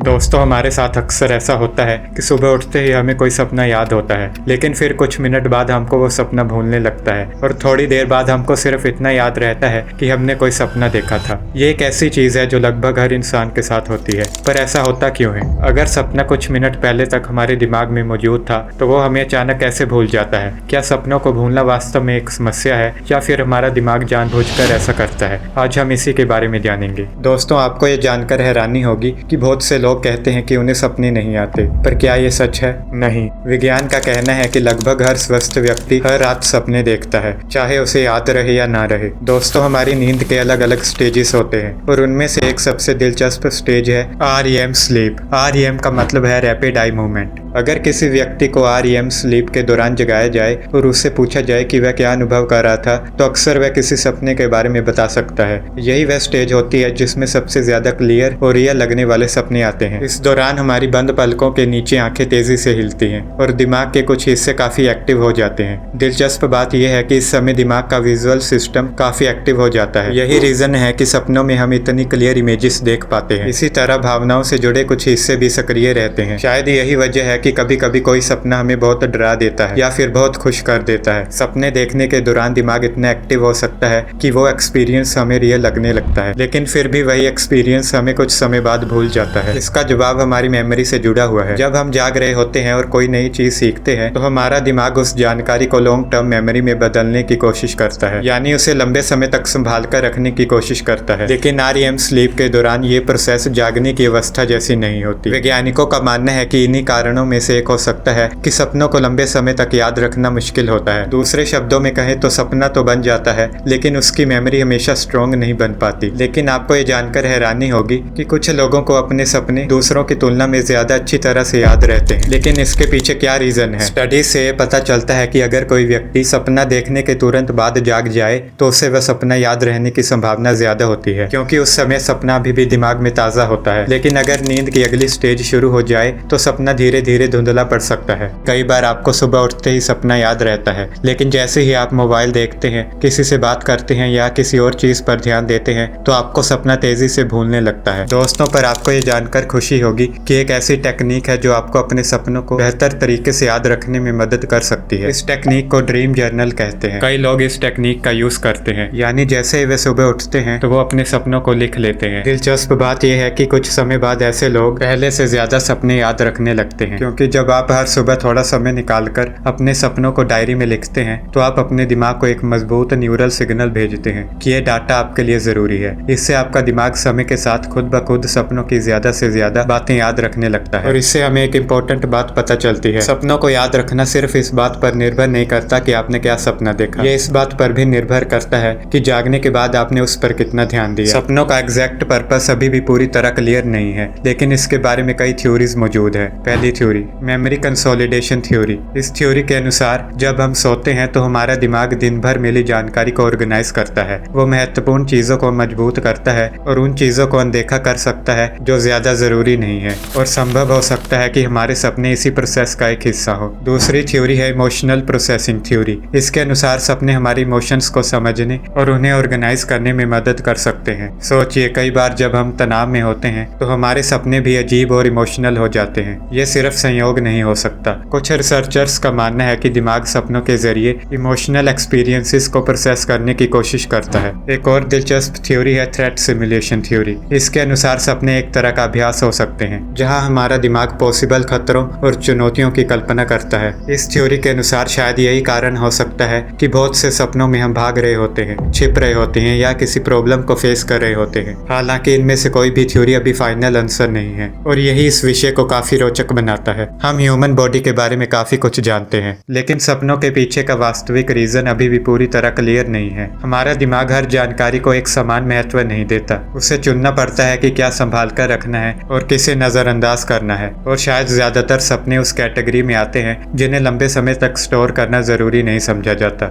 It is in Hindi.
दोस्तों, हमारे साथ अक्सर ऐसा होता है कि सुबह उठते ही हमें कोई सपना याद होता है, लेकिन फिर कुछ मिनट बाद हमको वो सपना भूलने लगता है और थोड़ी देर बाद हमको सिर्फ इतना याद रहता है कि हमने कोई सपना देखा था। ये एक ऐसी चीज है जो लगभग हर इंसान के साथ होती है, पर ऐसा होता क्यों है? अगर सपना कुछ मिनट पहले तक हमारे दिमाग में मौजूद था तो वो हमें अचानक कैसे भूल जाता है? क्या सपनों को भूलना वास्तव में एक समस्या है या फिर हमारा दिमाग जानबूझकर ऐसा करता है? आज हम इसी के बारे में जानेंगे। दोस्तों, आपको ये जानकर हैरानी होगी कि बहुत से लोग कहते हैं कि उन्हें सपने नहीं आते, पर क्या ये सच है? नहीं। विज्ञान का कहना है कि लगभग हर स्वस्थ व्यक्ति हर रात सपने देखता है, चाहे उसे याद रहे या ना रहे। दोस्तों, हमारी नींद के अलग अलग स्टेजेस होते हैं और उनमें से एक सबसे दिलचस्प स्टेज है REM स्लीप। REM का मतलब है रैपिड आई मूवमेंट। अगर किसी व्यक्ति को REM स्लीप के दौरान जगाया जाए और उससे पूछा जाए कि वह क्या अनुभव कर रहा था, तो अक्सर वह किसी सपने के बारे में बता सकता है। यही वह स्टेज होती है जिसमें सबसे ज्यादा क्लियर और रियल लगने वाले सपने आते हैं। इस दौरान हमारी बंद पलकों के नीचे आंखें तेजी से हिलती हैं और दिमाग के कुछ हिस्से काफी एक्टिव हो जाते हैं। दिलचस्प बात यह है कि इस समय दिमाग का विजुअल सिस्टम काफी एक्टिव हो जाता है। यही रीजन है कि सपनों में हम इतनी क्लियर इमेजेस देख पाते हैं। इसी तरह भावनाओं से जुड़े कुछ हिस्से भी सक्रिय रहते हैं। शायद यही वजह है कि कभी कभी कोई सपना हमें बहुत डरा देता है या फिर बहुत खुश कर देता है। सपने देखने के दौरान दिमाग इतना एक्टिव हो सकता है कि वो एक्सपीरियंस हमें रियल लगने लगता है, लेकिन फिर भी वही एक्सपीरियंस हमें कुछ समय बाद भूल जाता है। इसका जवाब हमारी मेमोरी से जुड़ा हुआ है। जब हम जाग रहे होते हैं और कोई नई चीज सीखते हैं तो हमारा दिमाग उस जानकारी को लॉन्ग टर्म मेमोरी में बदलने की कोशिश करता है, यानी उसे लंबे समय तक संभाल कर रखने की कोशिश करता है। लेकिन REM स्लीप के दौरान ये प्रोसेस जागने की अवस्था जैसी नहीं होती। वैज्ञानिकों का मानना है कि इन्हीं कारणों में से एक हो सकता है कि सपनों को लंबे समय तक याद रखना मुश्किल होता है। दूसरे शब्दों में कहें तो सपना तो बन जाता है, लेकिन उसकी मेमोरी हमेशा स्ट्रॉन्ग नहीं बन पाती। लेकिन आपको ये जानकर हैरानी होगी कि कुछ लोगों को अपने सपने दूसरों की तुलना में ज्यादा अच्छी तरह से याद रहते हैं। लेकिन इसके पीछे क्या रीजन है? स्टडी से पता चलता है कि अगर कोई व्यक्ति सपना देखने के तुरंत बाद जाग जाए तो उसे वह सपना याद रहने की संभावना ज्यादा होती है, क्योंकि उस समय सपना अभी भी दिमाग में ताजा होता है। लेकिन अगर नींद की अगली स्टेज शुरू हो जाए तो सपना धीरे धीरे धुंधला पड़ सकता है। कई बार आपको सुबह उठते ही सपना याद रहता है, लेकिन जैसे ही आप मोबाइल देखते हैं, किसी से बात करते हैं या किसी और चीज पर ध्यान देते हैं तो आपको सपना तेजी से भूलने लगता है। दोस्तों, पर आपको ये जानकर खुशी होगी कि एक ऐसी टेक्निक है जो आपको अपने सपनों को बेहतर तरीके से याद रखने में मदद कर सकती है। इस टेक्निक को ड्रीम जर्नल कहते हैं। कई लोग इस टेक्निक का यूज करते हैं, यानी जैसे ही वे सुबह उठते हैं तो वो अपने सपनों को लिख लेते हैं। दिलचस्प बात यह है कि कुछ समय बाद ऐसे लोग पहले से ज्यादा सपने याद रखने लगते हैं, क्योंकि जब आप हर सुबह थोड़ा समय निकालकर अपने सपनों को डायरी में लिखते हैं तो आप अपने दिमाग को एक मजबूत न्यूरल सिग्नल भेजते हैं कि ये डाटा आपके लिए जरूरी है। इससे आपका दिमाग समय के साथ खुद ब खुद सपनों की ज्यादा से ज्यादा बातें याद रखने लगता है। और इससे हमें एक इम्पोर्टेंट बात पता चलती है, सपनों को याद रखना सिर्फ इस बात पर निर्भर नहीं करता कि आपने क्या सपना देखा, ये इस बात पर भी निर्भर करता है कि जागने के बाद आपने उस पर कितना ध्यान दिया। सपनों का एग्जैक्ट पर्पस अभी भी पूरी तरह क्लियर नहीं है, लेकिन इसके बारे में कई थ्योरीज मौजूद है। पहली थ्योरी, मेमोरी कंसोलिडेशन थ्योरी। इस थ्योरी के अनुसार जब हम सोते हैं तो हमारा दिमाग दिन भर मिली जानकारी को ऑर्गेनाइज करता है। वो महत्वपूर्ण चीजों को मजबूत करता है और उन चीजों को अनदेखा कर सकता है जो ज्यादा जरूरी नहीं है, और संभव हो सकता है कि हमारे सपने इसी प्रोसेस का एक हिस्सा हो। दूसरी थ्योरी है इमोशनल प्रोसेसिंग थ्योरी। इसके अनुसार सपने हमारी इमोशंस को समझने और उन्हें ऑर्गेनाइज करने में मदद कर सकते हैं। सोचिए, कई बार जब हम तनाव में होते हैं तो हमारे सपने भी अजीब और इमोशनल हो जाते हैं। ये सिर्फ संयोग नहीं हो सकता। कुछ रिसर्चर्स का मानना है कि दिमाग सपनों के जरिए इमोशनल एक्सपीरियंसेस को प्रोसेस करने की कोशिश करता है। एक और दिलचस्प थ्योरी है थ्रेट सिमुलेशन थ्योरी। इसके अनुसार सपने एक तरह का अभ्यास हो सकते हैं जहां हमारा दिमाग पॉसिबल खतरों और चुनौतियों की कल्पना करता है। इस थ्योरी के अनुसार शायद यही कारण हो सकता है कि बहुत से सपनों में हम भाग रहे होते हैं, छिप रहे होते हैं या किसी प्रॉब्लम को फेस कर रहे होते हैं। हालांकि इनमें से कोई भी थ्योरी अभी फाइनल आंसर नहीं है, और यही इस विषय को काफी रोचक बनाता है। हम ह्यूमन बॉडी के बारे में काफी कुछ जानते हैं, लेकिन सपनों के पीछे का वास्तविक रीजन अभी भी पूरी तरह क्लियर नहीं है। हमारा दिमाग हर जानकारी को एक समान महत्व नहीं देता। उसे चुनना पड़ता है कि क्या संभाल कर रखना है और किसे नजरअंदाज करना है। और शायद ज्यादातर सपने उस कैटेगरी में आते हैं जिन्हें लंबे समय तक स्टोर करना जरूरी नहीं समझा जाता।